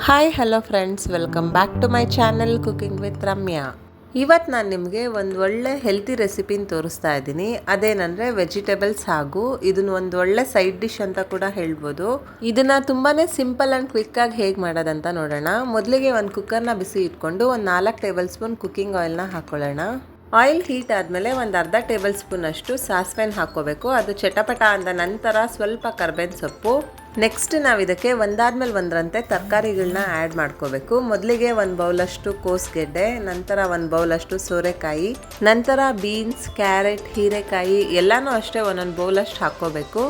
Hi hello friends, welcome back to my channel cooking with Ramya. ಇವತ್ತು ನಾನು ನಿಮಗೆ ಒಂದು ಒಳ್ಳೆ ಹೆಲ್ತಿ ರೆಸಿಪಿನ ತೋರಿಸ್ತಾ ಇದ್ದೀನಿ. ಅದೇನಂದರೆ ವೆಜಿಟೇಬಲ್ಸ್ ಹಾಗೂ ಇದನ್ನು ಒಂದು ಒಳ್ಳೆ ಸೈಡ್ ಡಿಶ್ ಅಂತ ಕೂಡ ಹೇಳ್ಬೋದು. ಇದನ್ನು ತುಂಬಾ ಸಿಂಪಲ್ ಆ್ಯಂಡ್ ಕ್ವಿಕ್ಕಾಗಿ ಹೇಗೆ ಮಾಡೋದಂತ ನೋಡೋಣ. ಮೊದಲಿಗೆ ಒಂದು ಕುಕ್ಕರ್ನ ಬಿಸಿ ಇಟ್ಕೊಂಡು ಒಂದು 4 ಟೇಬಲ್ ಸ್ಪೂನ್ ಕುಕ್ಕಿಂಗ್ ಆಯಿಲ್ನ ಹಾಕ್ಕೊಳ್ಳೋಣ. ಆಯಿಲ್ ಹೀಟ್ ಆದಮೇಲೆ ಒಂದು ಅರ್ಧ ಟೇಬಲ್ ಸ್ಪೂನ್ ಅಷ್ಟು ಸಾಸಿವೆನ ಹಾಕ್ಕೋಬೇಕು. ಅದು ಚಟಪಟ ಅಂದ ನಂತರ ಸ್ವಲ್ಪ ಕರ್ಬೇವಿನ ಸೊಪ್ಪು. ನೆಕ್ಸ್ಟ್ ನಾವು ಇದಕ್ಕೆ ಒಂದಾದ್ಮೇಲೆ ಒಂದರಂತೆ ತರಕಾರಿಗಳನ್ನ ಆ್ಯಡ್ ಮಾಡ್ಕೋಬೇಕು. ಮೊದಲಿಗೆ ಒಂದು ಬೌಲಷ್ಟು ಕೋಸ್ಗೆಡ್ಡೆ, ನಂತರ ಒಂದು ಬೌಲಷ್ಟು ಸೋರೆಕಾಯಿ, ನಂತರ ಬೀನ್ಸ್, ಕ್ಯಾರೆಟ್, ಹೀರೆಕಾಯಿ ಎಲ್ಲನೂ ಅಷ್ಟೇ ಒಂದೊಂದು ಬೌಲಷ್ಟು ಹಾಕ್ಕೋಬೇಕು.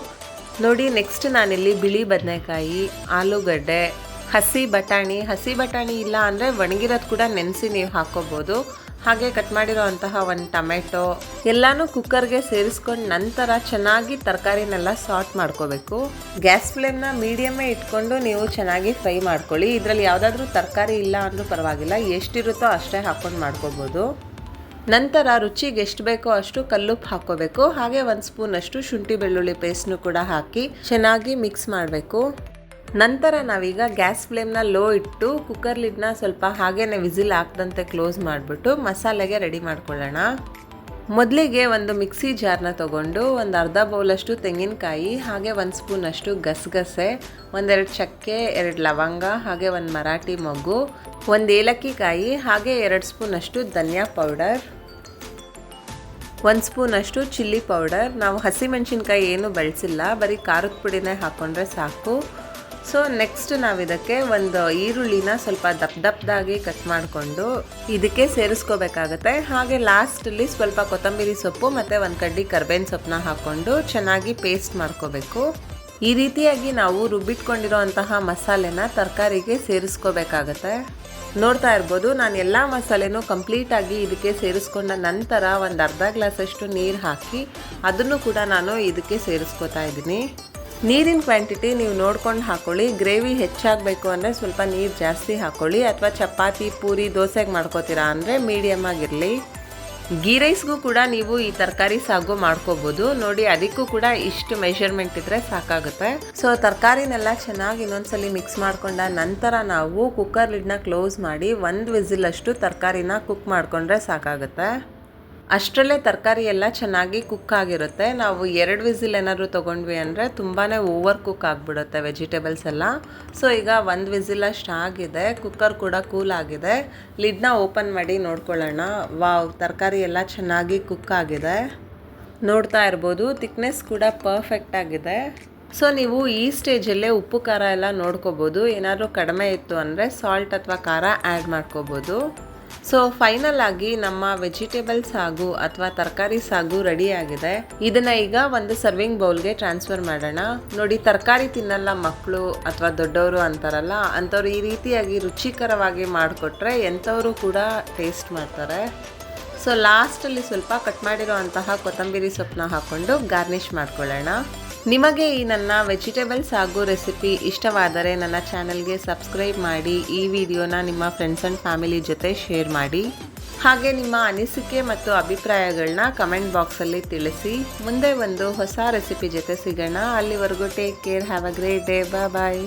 ನೋಡಿ, ನೆಕ್ಸ್ಟ್ ನಾನಿಲ್ಲಿ ಬಿಳಿ ಬದನೆಕಾಯಿ, ಆಲೂಗಡ್ಡೆ, ಹಸಿ ಬಟಾಣಿ ಇಲ್ಲ ಅಂದರೆ ಒಣಗಿರೋದು ಕೂಡ ನೆನೆಸಿ ನೀವು ಹಾಕ್ಕೋಬೋದು. ಹಾಗೆ ಕಟ್ ಮಾಡಿರೋ ಅಂತಹ ಒಂದು ಟೊಮೆಟೊ ಎಲ್ಲನೂ ಕುಕ್ಕರ್ಗೆ ಸೇರಿಸ್ಕೊಂಡು ನಂತರ ಚೆನ್ನಾಗಿ ತರಕಾರಿನೆಲ್ಲ ಸಾರ್ಟ್ ಮಾಡ್ಕೋಬೇಕು. ಗ್ಯಾಸ್ ಫ್ಲೇಮ್ನ ಮೀಡಿಯಮ್ಮೇ ಇಟ್ಕೊಂಡು ನೀವು ಚೆನ್ನಾಗಿ ಫ್ರೈ ಮಾಡ್ಕೊಳ್ಳಿ. ಇದರಲ್ಲಿ ಯಾವುದಾದ್ರೂ ತರಕಾರಿ ಇಲ್ಲ ಅಂದರೂ ಪರವಾಗಿಲ್ಲ, ಎಷ್ಟಿರುತ್ತೋ ಅಷ್ಟೇ ಹಾಕ್ಕೊಂಡು ಮಾಡ್ಕೋಬೋದು. ನಂತರ ರುಚಿಗೆ ಎಷ್ಟು ಬೇಕೋ ಅಷ್ಟು ಕಲ್ಲುಪ್ಪು ಹಾಕ್ಕೋಬೇಕು. ಹಾಗೆ 1 ಸ್ಪೂನಷ್ಟು ಶುಂಠಿ ಬೆಳ್ಳುಳ್ಳಿ ಪೇಸ್ಟ್ನು ಕೂಡ ಹಾಕಿ ಚೆನ್ನಾಗಿ ಮಿಕ್ಸ್ ಮಾಡಬೇಕು. ನಂತರ ನಾವೀಗ ಗ್ಯಾಸ್ ಫ್ಲೇಮ್ನ ಲೋ ಇಟ್ಟು ಕುಕ್ಕರ್ ಲಿಡ್ನ ಸ್ವಲ್ಪ ಹಾಗೇನೆ ವಿಸಿಲ್ ಹಾಕದಂತೆ ಕ್ಲೋಸ್ ಮಾಡಿಬಿಟ್ಟು ಮಸಾಲೆಗೆ ರೆಡಿ ಮಾಡ್ಕೊಳ್ಳೋಣ. ಮೊದಲಿಗೆ ಒಂದು ಮಿಕ್ಸಿ ಜಾರ್ನ ತೊಗೊಂಡು ಒಂದು ಅರ್ಧ ಬೌಲಷ್ಟು ತೆಂಗಿನಕಾಯಿ, ಹಾಗೆ 1 ಸ್ಪೂನಷ್ಟು ಗಸಗಸೆ, 1-2 ಚಕ್ಕೆ, 2 ಲವಂಗ, ಹಾಗೆ 1 ಮರಾಠಿ ಮೊಗ್ಗು, 1 ಏಲಕ್ಕಿ ಕಾಯಿ, ಹಾಗೆ 2 ಸ್ಪೂನಷ್ಟು ಧನಿಯಾ ಪೌಡರ್, 1 ಸ್ಪೂನಷ್ಟು ಚಿಲ್ಲಿ ಪೌಡರ್. ನಾವು ಹಸಿಮೆಣಸಿನ್ಕಾಯಿ ಏನು ಬಳಸಿಲ್ಲ, ಬರೀ ಖಾರದ ಪುಡಿನೇ ಹಾಕ್ಕೊಂಡ್ರೆ ಸಾಕು. ಸೊ ನೆಕ್ಸ್ಟ್ ನಾವು ಇದಕ್ಕೆ ಒಂದು ಈರುಳ್ಳಿನ ಸ್ವಲ್ಪ ದಪ್ಪದಾಗಿ ಕಟ್ ಮಾಡಿಕೊಂಡು ಇದಕ್ಕೆ ಸೇರಿಸ್ಕೋಬೇಕಾಗತ್ತೆ. ಹಾಗೆ ಲಾಸ್ಟಲ್ಲಿ ಸ್ವಲ್ಪ ಕೊತ್ತಂಬರಿ ಸೊಪ್ಪು ಮತ್ತು 1 ಕಡ್ಡಿ ಕರ್ಬೇವಿನ ಸೊಪ್ಪನ್ನ ಹಾಕ್ಕೊಂಡು ಚೆನ್ನಾಗಿ ಪೇಸ್ಟ್ ಮಾಡ್ಕೋಬೇಕು. ಈ ರೀತಿಯಾಗಿ ನಾವು ರುಬ್ಬಿಟ್ಕೊಂಡಿರೋ ಅಂತಹ ಮಸಾಲೆನ ತರಕಾರಿಗೆ ಸೇರಿಸ್ಕೋಬೇಕಾಗತ್ತೆ. ನೋಡ್ತಾ ಇರ್ಬೋದು, ನಾನು ಎಲ್ಲ ಮಸಾಲೆನೂ ಕಂಪ್ಲೀಟಾಗಿ ಇದಕ್ಕೆ ಸೇರಿಸ್ಕೊಂಡ ನಂತರ ಒಂದು ಅರ್ಧ ಗ್ಲಾಸಷ್ಟು ನೀರು ಹಾಕಿ ಅದನ್ನು ಕೂಡ ನಾನು ಇದಕ್ಕೆ ಸೇರಿಸ್ಕೋತಾ ಇದ್ದೀನಿ. ನೀರಿನ ಕ್ವಾಂಟಿಟಿ ನೀವು ನೋಡ್ಕೊಂಡು ಹಾಕ್ಕೊಳ್ಳಿ. ಗ್ರೇವಿ ಹೆಚ್ಚಾಗಬೇಕು ಅಂದರೆ ಸ್ವಲ್ಪ ನೀರು ಜಾಸ್ತಿ ಹಾಕ್ಕೊಳ್ಳಿ, ಅಥವಾ ಚಪಾತಿ, ಪೂರಿ, ದೋಸೆಗೆ ಮಾಡ್ಕೋತೀರಾ ಅಂದರೆ ಮೀಡಿಯಮ್ ಆಗಿರಲಿ. ಗೀ ರೈಸ್ಗೂ ಕೂಡ ನೀವು ಈ ತರಕಾರಿ ಸಾಗು ಮಾಡ್ಕೋಬೋದು. ನೋಡಿ, ಅದಕ್ಕೂ ಕೂಡ ಇಷ್ಟು ಮೆಷರ್ಮೆಂಟ್ ಇದ್ದರೆ ಸಾಕಾಗುತ್ತೆ. ಸೊ ತರಕಾರಿನೆಲ್ಲ ಚೆನ್ನಾಗಿ ಇನ್ನೊಂದ್ಸಲಿ ಮಿಕ್ಸ್ ಮಾಡ್ಕೊಂಡ ನಂತರ ನಾವು ಕುಕ್ಕರ್ ಲಿಡ್ನ ಕ್ಲೋಸ್ ಮಾಡಿ 1 ವಿಸಿಲಷ್ಟು ತರಕಾರಿನ ಕುಕ್ ಮಾಡಿಕೊಂಡ್ರೆ ಸಾಕಾಗುತ್ತೆ. ಅಷ್ಟರಲ್ಲೇ ತರಕಾರಿ ಎಲ್ಲ ಚೆನ್ನಾಗಿ ಕುಕ್ ಆಗಿರುತ್ತೆ. ನಾವು 2 ವಿಸಿಲ್ ಏನಾದರೂ ತೊಗೊಂಡ್ವಿ ಅಂದರೆ ತುಂಬಾ ಓವರ್ ಕುಕ್ ಆಗಿಬಿಡುತ್ತೆ ವೆಜಿಟೇಬಲ್ಸ್ ಎಲ್ಲ. ಸೊ ಈಗ 1 ವಿಸಿಲಷ್ಟು ಆಗಿದೆ, ಕುಕ್ಕರ್ ಕೂಡ ಕೂಲ್ ಆಗಿದೆ. ಲಿಡ್ನ ಓಪನ್ ಮಾಡಿ ನೋಡ್ಕೊಳ್ಳೋಣ. ವಾವ್, ತರಕಾರಿ ಎಲ್ಲ ಚೆನ್ನಾಗಿ ಕುಕ್ ಆಗಿದೆ. ನೋಡ್ತಾ ಇರ್ಬೋದು, ಥಿಕ್ನೆಸ್ ಕೂಡ ಪರ್ಫೆಕ್ಟ್ ಆಗಿದೆ. ಸೊ ನೀವು ಈ ಸ್ಟೇಜಲ್ಲೇ ಉಪ್ಪು ಖಾರ ಎಲ್ಲ ನೋಡ್ಕೋಬೋದು. ಏನಾದರೂ ಕಡಿಮೆ ಇತ್ತು ಅಂದರೆ ಸಾಲ್ಟ್ ಅಥವಾ ಖಾರ ಆ್ಯಡ್ ಮಾಡ್ಕೋಬೋದು. ಸೊ ಫೈನಲ್ ಆಗಿ ನಮ್ಮ ವೆಜಿಟೇಬಲ್ ಸಾಗು ಅಥವಾ ತರಕಾರಿ ಸಾಗು ರೆಡಿ ಆಗಿದೆ. ಇದನ್ನ ಈಗ ಒಂದು ಸರ್ವಿಂಗ್ ಬೌಲ್ಗೆ ಟ್ರಾನ್ಸ್ಫರ್ ಮಾಡೋಣ. ನೋಡಿ, ತರಕಾರಿ ತಿನ್ನಲ್ಲ ಮಕ್ಕಳು ಅಥವಾ ದೊಡ್ಡವರು ಅಂತಾರಲ್ಲ, ಅಂಥವ್ರು ಈ ರೀತಿಯಾಗಿ ರುಚಿಕರವಾಗಿ ಮಾಡಿಕೊಟ್ರೆ ಎಂಥವರು ಕೂಡ ಟೇಸ್ಟ್ ಮಾಡ್ತಾರೆ. ಸೊ ಲಾಸ್ಟಲ್ಲಿ ಸ್ವಲ್ಪ ಕಟ್ ಮಾಡಿರೋ ಅಂತಹ ಕೊತ್ತಂಬರಿ ಸೊಪ್ಪನ್ನ ಹಾಕ್ಕೊಂಡು ಗಾರ್ನಿಷ್ ಮಾಡ್ಕೊಳ್ಳೋಣ. ನಿಮಗೆ ಈ ನನ್ನ ವೆಜಿಟೇಬಲ್ ಸಾಗು ರೆಸಿಪಿ ಇಷ್ಟವಾದರೆ ನನ್ನ ಚಾನಲ್ಗೆ ಸಬ್ಸ್ಕ್ರೈಬ್ ಮಾಡಿ, ಈ ವಿಡಿಯೋನ ನಿಮ್ಮ ಫ್ರೆಂಡ್ಸ್ ಆ್ಯಂಡ್ ಫ್ಯಾಮಿಲಿ ಜೊತೆ ಶೇರ್ ಮಾಡಿ. ಹಾಗೆ ನಿಮ್ಮ ಅನಿಸಿಕೆ ಮತ್ತು ಅಭಿಪ್ರಾಯಗಳನ್ನ ಕಮೆಂಟ್ ಬಾಕ್ಸಲ್ಲಿ ತಿಳಿಸಿ. ಮುಂದೆ ಒಂದು ಹೊಸ ರೆಸಿಪಿ ಜೊತೆ ಸಿಗೋಣ. ಅಲ್ಲಿವರೆಗೂ take care, have a great day, bye.